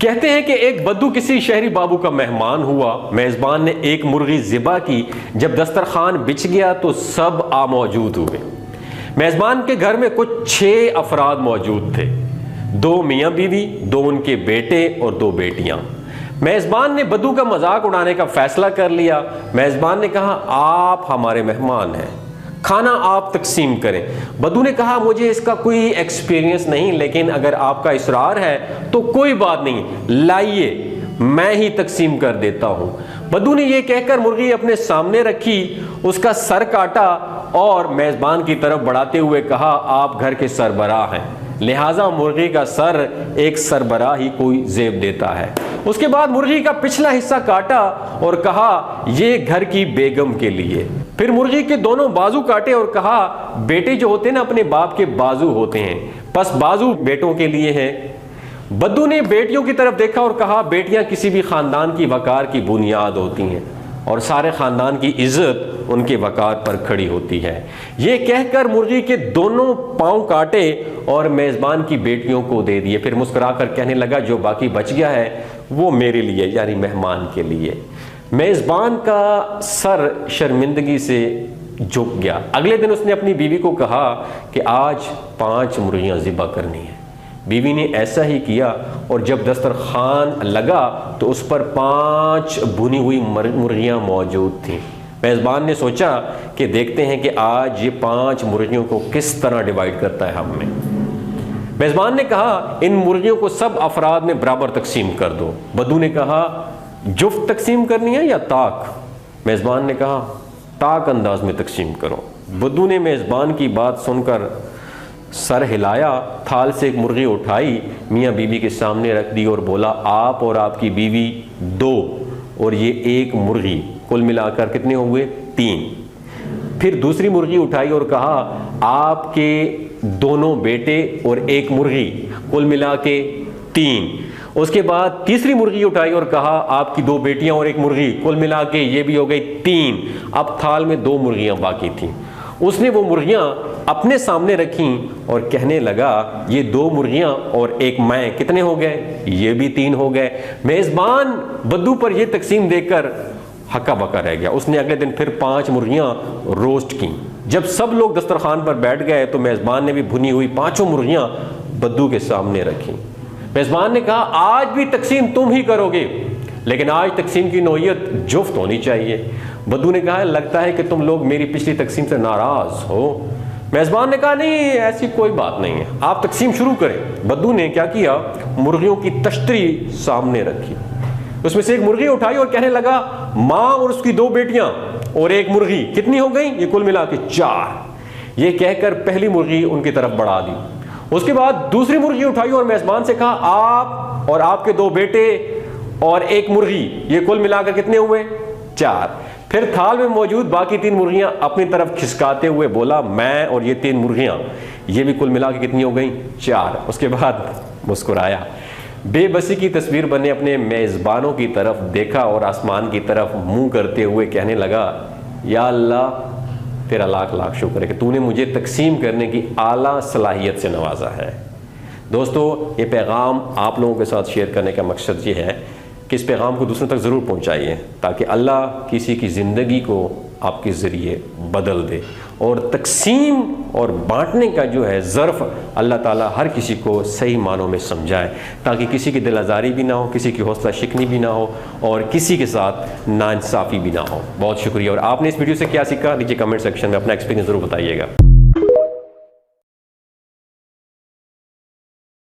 کہتے ہیں کہ ایک بدو کسی شہری بابو کا مہمان ہوا، میزبان نے ایک مرغی ذبح کی، جب دسترخوان بچھ گیا تو سب موجود ہوئے۔ میزبان کے گھر میں کچھ 6 افراد موجود تھے، 2 میاں بیوی، 2 ان کے بیٹے اور 2 بیٹیاں۔ میزبان نے بدو کا مذاق اڑانے کا فیصلہ کر لیا۔ میزبان نے کہا آپ ہمارے مہمان ہیں، کھانا آپ تقسیم کریں۔ بدو نے کہا مجھے اس کا کوئی ایکسپیرینس نہیں، لیکن اگر آپ کا اصرار ہے تو کوئی بات نہیں، لائیے میں ہی تقسیم کر دیتا ہوں۔ بدو نے یہ کہہ کر مرغی اپنے سامنے رکھی، اس کا سر کاٹا اور میزبان کی طرف بڑھاتے ہوئے کہا آپ گھر کے سربراہ ہیں، لہٰذا مرغی کا سر ایک سربراہ ہی کوئی زیب دیتا ہے۔ اس کے بعد مرغی کا پچھلا حصہ کاٹا اور کہا یہ گھر کی بیگم کے لیے۔ پھر مرغی کے دونوں بازو کاٹے اور کہا بیٹے جو ہوتے ہیں نا اپنے باپ کے بازو ہوتے ہیں، پس بازو بیٹوں کے لیے ہیں۔ بدو نے بیٹیوں کی طرف دیکھا اور کہا بیٹیاں کسی بھی خاندان کی وقار کی بنیاد ہوتی ہیں اور سارے خاندان کی عزت ان کے وقار پر کھڑی ہوتی ہے۔ یہ کہہ کر مرغی کے دونوں پاؤں کاٹے اور میزبان کی بیٹیوں کو دے دیے، پھر مسکرا کر کہنے لگا جو باقی بچ گیا ہے وہ میرے لیے، یعنی مہمان کے لیے۔ میزبان کا سر شرمندگی سے جھک گیا۔ اگلے دن اس نے اپنی بیوی کو کہا کہ آج 5 مرغیاں ذبح کرنی ہیں۔ بیوی نے ایسا ہی کیا اور جب دسترخوان لگا تو اس پر 5 بھنی ہوئی مرغیاں موجود تھیں۔ میزبان نے سوچا کہ دیکھتے ہیں کہ آج یہ 5 مرغیوں کو کس طرح ڈیوائیڈ کرتا ہے ہم میں۔ میزبان نے کہا ان مرغیوں کو سب افراد میں برابر تقسیم کر دو۔ بدو نے کہا جفت تقسیم کرنی ہے یا طاق؟ میزبان نے کہا طاق انداز میں تقسیم کرو۔ بدو نے میزبان کی بات سن کر سر ہلایا، تھال سے ایک مرغی اٹھائی، میاں بیوی کے سامنے رکھ دی اور بولا آپ اور آپ کی بیوی 2 اور یہ 1 مرغی، کل ملا کر کتنے ہوئے 3۔ پھر دوسری مرغی اٹھائی اور کہا آپ کے دونوں بیٹے اور 1 مرغی، کل ملا کے 3۔ اس کے بعد تیسری مرغی اٹھائی اور کہا آپ کی 2 بیٹیاں اور 1 مرغی، کل ملا کے یہ بھی ہو گئی 3۔ اب تھال میں 2 مرغیاں باقی تھیں۔ اس نے وہ مرغیاں اپنے سامنے رکھیں اور کہنے لگا یہ 2 مرغیاں اور 1 میں، کتنے ہو گئے؟ یہ بھی 3 ہو گئے۔ میزبان بدو پر یہ تقسیم دیکھ کر ہکا بکا رہ گیا۔ اس نے اگلے دن پھر 5 مرغیاں روسٹ کیں۔ جب سب لوگ دسترخوان پر بیٹھ گئے تو میزبان نے بھی بھنی ہوئی 5 مرغیاں بدو کے سامنے رکھیں۔ میزبان نے کہا آج بھی تقسیم تم ہی کرو گے، لیکن آج تقسیم کی نوعیت جفت ہونی چاہیے۔ بدو نے کہا لگتا ہے کہ تم لوگ میری پچھلی تقسیم سے ناراض ہو۔ میزبان نے کہا نہیں ایسی کوئی بات نہیں ہے، آپ تقسیم شروع کریں۔ بدو نے کیا کیا، مرغیوں کی تشتری سامنے رکھی، اس میں سے ایک مرغی اٹھائی اور کہنے لگا ماں اور اس کی 2 بیٹیاں اور 1 مرغی، کتنی ہو گئی؟ یہ کل ملا کے 4۔ یہ کہہ کر پہلی مرغی ان کی طرف بڑھا دی۔ اس کے بعد دوسری مرغی اٹھائی اور میزبان سے کہا آپ اور آپ کے 2 بیٹے اور 1 مرغی، یہ کل ملا کر کتنے ہوئے؟ 4۔ پھر تھال میں موجود باقی 3 مرغیاں اپنی طرف کھسکاتے ہوئے بولا میں اور یہ 3 مرغیاں، یہ بھی کل ملا کے کتنی ہو گئیں؟ 4۔ اس کے بعد مسکرایا، بے بسی کی تصویر بنے اپنے میزبانوں کی طرف دیکھا اور آسمان کی طرف منہ کرتے ہوئے کہنے لگا یا اللہ تیرا لاکھ لاکھ شکر ہے کہ تو نے مجھے تقسیم کرنے کی اعلیٰ صلاحیت سے نوازا ہے۔ دوستو یہ پیغام آپ لوگوں کے ساتھ شیئر کرنے کا مقصد یہ ہے کہ اس پیغام کو دوسروں تک ضرور پہنچائیے تاکہ اللہ کسی کی زندگی کو آپ کے ذریعے بدل دے، اور تقسیم اور بانٹنے کا جو ہے ظرف اللہ تعالیٰ ہر کسی کو صحیح معنوں میں سمجھائے تاکہ کسی کی دل آزاری بھی نہ ہو، کسی کی حوصلہ شکنی بھی نہ ہو اور کسی کے ساتھ ناانصافی بھی نہ ہو۔ بہت شکریہ۔ اور آپ نے اس ویڈیو سے کیا سیکھا نیچے کمنٹ سیکشن میں اپنا ایکسپیرینس ضرور بتائیے گا۔